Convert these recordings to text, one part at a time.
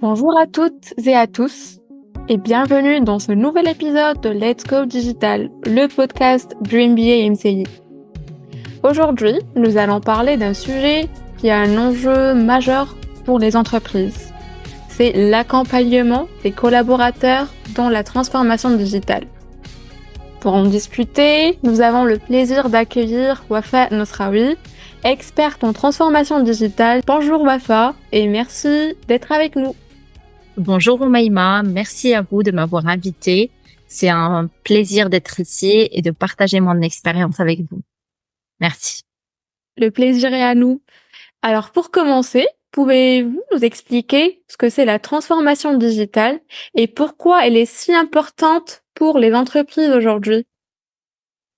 Bonjour à toutes et à tous et bienvenue dans ce nouvel épisode de Let's Go Digital, le podcast du MBA MCI. Aujourd'hui, nous allons parler d'un sujet qui a un enjeu majeur pour les entreprises. C'est l'accompagnement des collaborateurs dans la transformation digitale. Pour en discuter, nous avons le plaisir d'accueillir Wafa Nosraoui, experte en transformation digitale. Bonjour Wafa et merci d'être avec nous. Bonjour Oumaima, merci à vous de m'avoir invité. C'est un plaisir d'être ici et de partager mon expérience avec vous. Merci. Le plaisir est à nous. Alors pour commencer, pouvez-vous nous expliquer ce que c'est la transformation digitale et pourquoi elle est si importante pour les entreprises aujourd'hui?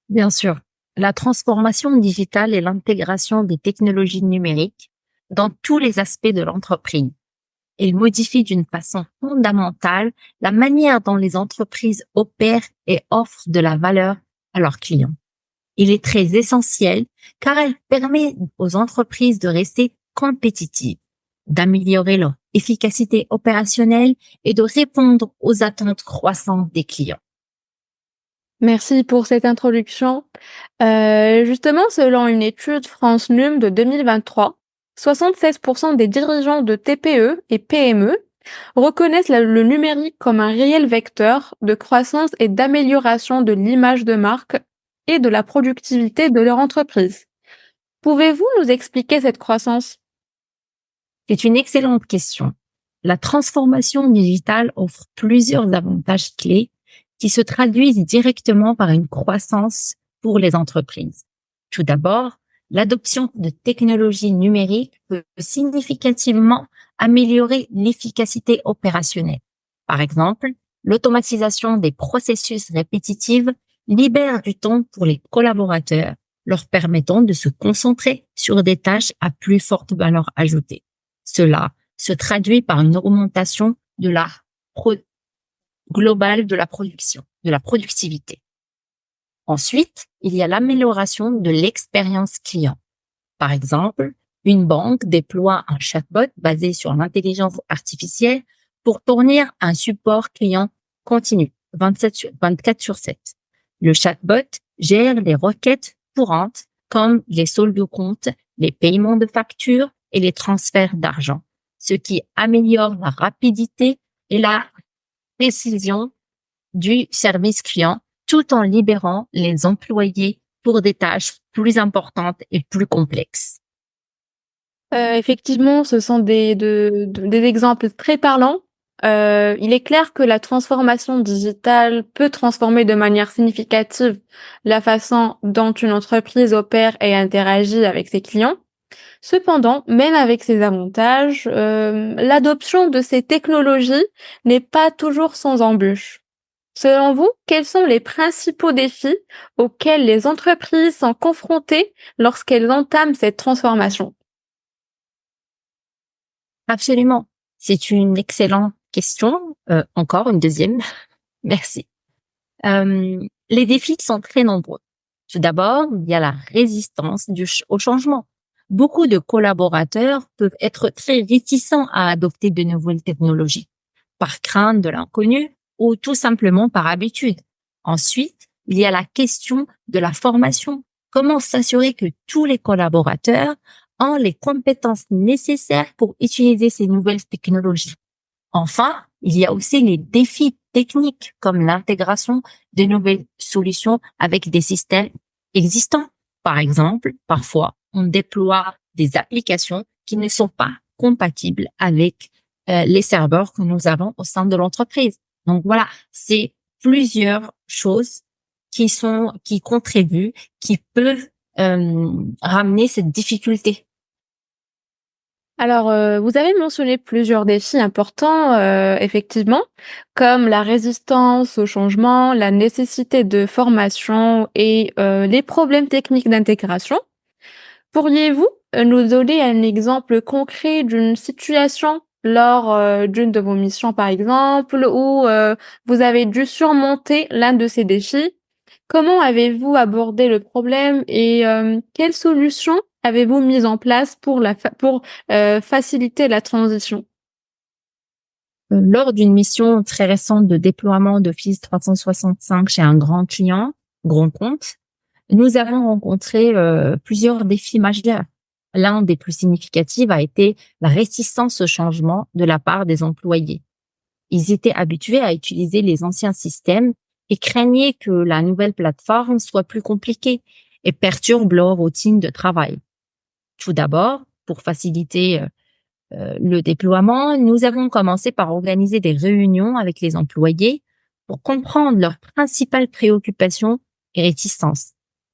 Bien sûr, la transformation digitale est l'intégration des technologies numériques dans tous les aspects de l'entreprise. Elle modifie d'une façon fondamentale la manière dont les entreprises opèrent et offrent de la valeur à leurs clients. Il est très essentiel car elle permet aux entreprises de rester compétitives, d'améliorer leur efficacité opérationnelle et de répondre aux attentes croissantes des clients. Merci pour cette introduction. Justement, selon une étude France Num de 2023, 76% des dirigeants de TPE et PME reconnaissent le numérique comme un réel vecteur de croissance et d'amélioration de l'image de marque et de la productivité de leur entreprise. Pouvez-vous nous expliquer cette croissance? C'est une excellente question. La transformation digitale offre plusieurs avantages clés qui se traduisent directement par une croissance pour les entreprises. Tout d'abord, l'adoption de technologies numériques peut significativement améliorer l'efficacité opérationnelle. Par exemple, l'automatisation des processus répétitifs libère du temps pour les collaborateurs, leur permettant de se concentrer sur des tâches à plus forte valeur ajoutée. Cela se traduit par une augmentation de la globale de la production, de la productivité. Ensuite, il y a l'amélioration de l'expérience client. Par exemple, une banque déploie un chatbot basé sur l'intelligence artificielle pour fournir un support client continu 24 sur 7. Le chatbot gère les requêtes courantes comme les soldes de compte, les paiements de factures et les transferts d'argent, ce qui améliore la rapidité et la précision du service client tout en libérant les employés pour des tâches plus importantes et plus complexes. Effectivement, ce sont des exemples très parlants. Il est clair que la transformation digitale peut transformer de manière significative la façon dont une entreprise opère et interagit avec ses clients. Cependant, même avec ces avantages, l'adoption de ces technologies n'est pas toujours sans embûches. Selon vous, quels sont les principaux défis auxquels les entreprises sont confrontées lorsqu'elles entament cette transformation? Absolument. C'est une excellente question. Encore une deuxième. Merci. Les défis sont très nombreux. Tout d'abord, il y a la résistance au changement. Beaucoup de collaborateurs peuvent être très réticents à adopter de nouvelles technologies, par crainte de l'inconnu ou tout simplement par habitude. Ensuite, il y a la question de la formation. Comment s'assurer que tous les collaborateurs ont les compétences nécessaires pour utiliser ces nouvelles technologies? Enfin, il y a aussi les défis techniques comme l'intégration de nouvelles solutions avec des systèmes existants. Par exemple, parfois, on déploie des applications qui ne sont pas compatibles avec les serveurs que nous avons au sein de l'entreprise. Donc voilà, c'est plusieurs choses qui contribuent, qui peuvent ramener cette difficulté. Alors, vous avez mentionné plusieurs défis importants, effectivement, comme la résistance au changement, la nécessité de formation et les problèmes techniques d'intégration. Pourriez-vous nous donner un exemple concret d'une situation lors d'une de vos missions, par exemple, où vous avez dû surmonter l'un de ces défis? Comment avez-vous abordé le problème et quelles solutions avez-vous mises en place pour faciliter la transition? Lors d'une mission très récente de déploiement d'Office 365 chez un grand client, grand compte, nous avons rencontré plusieurs défis majeurs. L'un des plus significatifs a été la réticence au changement de la part des employés. Ils étaient habitués à utiliser les anciens systèmes et craignaient que la nouvelle plateforme soit plus compliquée et perturbe leur routine de travail. Tout d'abord, pour faciliter le déploiement, nous avons commencé par organiser des réunions avec les employés pour comprendre leurs principales préoccupations et réticences.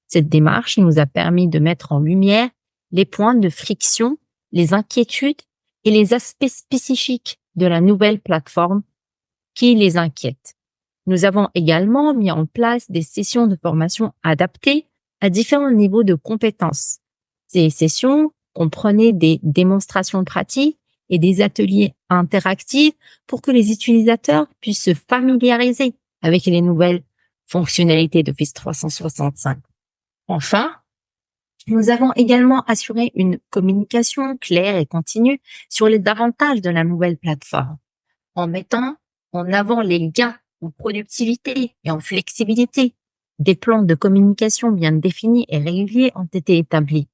Cette démarche nous a permis de mettre en lumière les points de friction, les inquiétudes et les aspects spécifiques de la nouvelle plateforme qui les inquiètent. Nous avons également mis en place des sessions de formation adaptées à différents niveaux de compétences. Ces sessions comprenaient des démonstrations pratiques et des ateliers interactifs pour que les utilisateurs puissent se familiariser avec les nouvelles fonctionnalités d'Office 365. Enfin, nous avons également assuré une communication claire et continue sur les avantages de la nouvelle plateforme, en mettant en avant les gains en productivité et en flexibilité. Des plans de communication bien définis et réguliers ont été établis.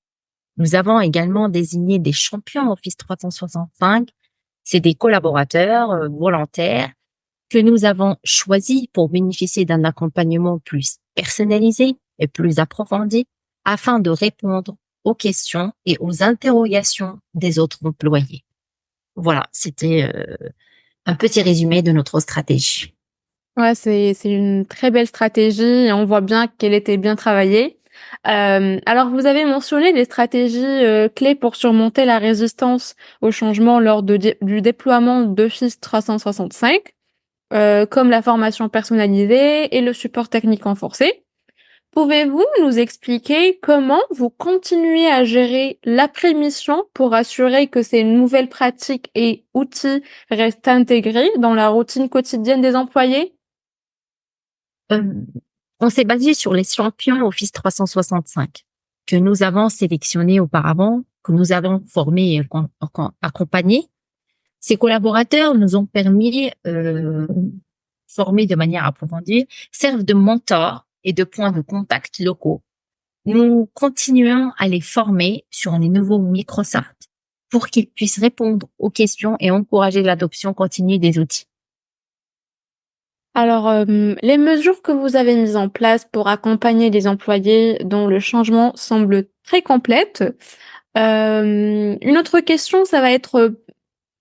Nous avons également désigné des champions Office 365. C'est des collaborateurs volontaires que nous avons choisis pour bénéficier d'un accompagnement plus personnalisé et plus approfondi afin de répondre aux questions et aux interrogations des autres employés. Voilà, c'était un petit résumé de notre stratégie. Ouais, c'est une très belle stratégie et on voit bien qu'elle était bien travaillée. Alors, vous avez mentionné des stratégies clés pour surmonter la résistance au changement lors du déploiement d'Office 365, comme la formation personnalisée et le support technique renforcé. Pouvez-vous nous expliquer comment vous continuez à gérer l'après-mission pour assurer que ces nouvelles pratiques et outils restent intégrés dans la routine quotidienne des employés? Euh, on s'est basé sur les champions Office 365 que nous avons sélectionnés auparavant, que nous avons formés et accompagnés. Ces collaborateurs nous ont permis, formés de manière approfondie, servent de mentors et de points de contact locaux. Nous continuons à les former sur les nouveaux Microsoft pour qu'ils puissent répondre aux questions et encourager l'adoption continue des outils. Alors, les mesures que vous avez mises en place pour accompagner les employés dont le changement semble très complète. Une autre question, ça va être,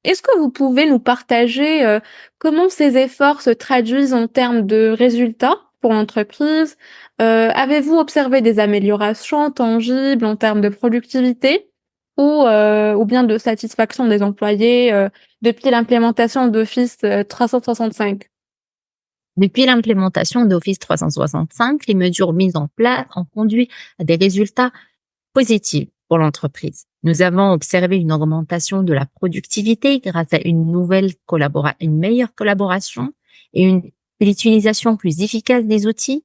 est-ce que vous pouvez nous partager, comment ces efforts se traduisent en termes de résultats pour l'entreprise? Avez-vous observé des améliorations tangibles en termes de productivité ou bien de satisfaction des employés, depuis l'implémentation d'Office, 365? Depuis l'implémentation d'Office 365, les mesures mises en place ont conduit à des résultats positifs pour l'entreprise. Nous avons observé une augmentation de la productivité grâce à une meilleure collaboration et une utilisation plus efficace des outils.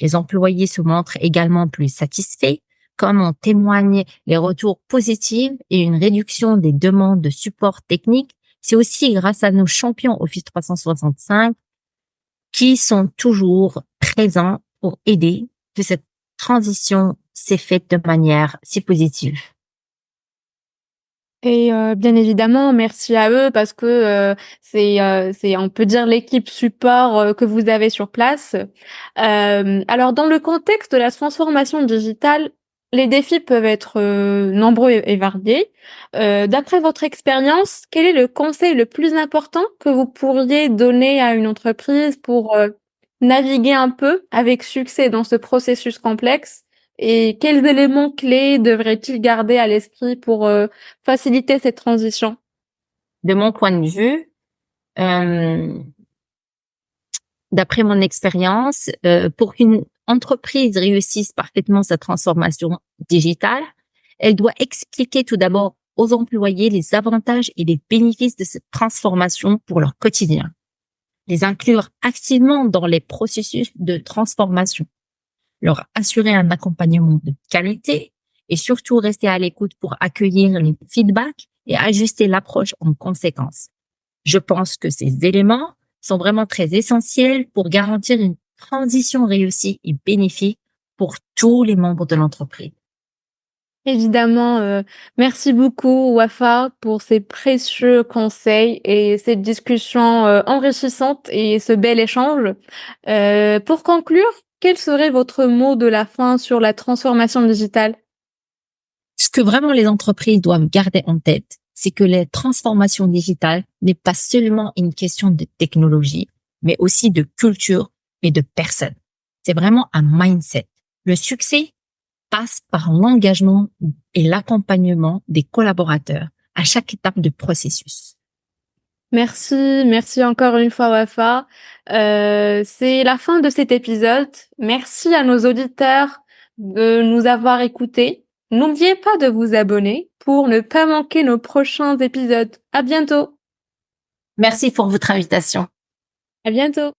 Les employés se montrent également plus satisfaits, comme en témoignent les retours positifs et une réduction des demandes de support technique. C'est aussi grâce à nos champions Office 365 qui sont toujours présents pour aider que cette transition s'est faite de manière si positive. Et bien évidemment, merci à eux parce que, c'est on peut dire l'équipe support, que vous avez sur place. Alors dans le contexte de la transformation digitale, les défis peuvent être, nombreux et variés. D'après votre expérience, quel est le conseil le plus important que vous pourriez donner à une entreprise pour, naviguer un peu avec succès dans ce processus complexe? Et quels éléments clés devrait-il garder à l'esprit pour, faciliter cette transition? De mon point de vue, euh, d'après mon expérience, pour qu'une entreprise réussisse parfaitement sa transformation digitale, elle doit expliquer tout d'abord aux employés les avantages et les bénéfices de cette transformation pour leur quotidien, les inclure activement dans les processus de transformation, leur assurer un accompagnement de qualité et surtout rester à l'écoute pour accueillir les feedbacks et ajuster l'approche en conséquence. Je pense que ces éléments sont vraiment très essentiels pour garantir une transition réussie et bénéfique pour tous les membres de l'entreprise. Évidemment, merci beaucoup Wafa pour ces précieux conseils et cette discussion, enrichissante et ce bel échange. Pour conclure, quel serait votre mot de la fin sur la transformation digitale? Ce que vraiment les entreprises doivent garder en tête, c'est que la transformation digitale n'est pas seulement une question de technologie, mais aussi de culture et de personnes. C'est vraiment un mindset. Le succès passe par l'engagement et l'accompagnement des collaborateurs à chaque étape du processus. Merci, merci encore une fois Wafa. C'est la fin de cet épisode. Merci à nos auditeurs de nous avoir écoutés. N'oubliez pas de vous abonner pour ne pas manquer nos prochains épisodes. À bientôt. Merci pour votre invitation. À bientôt.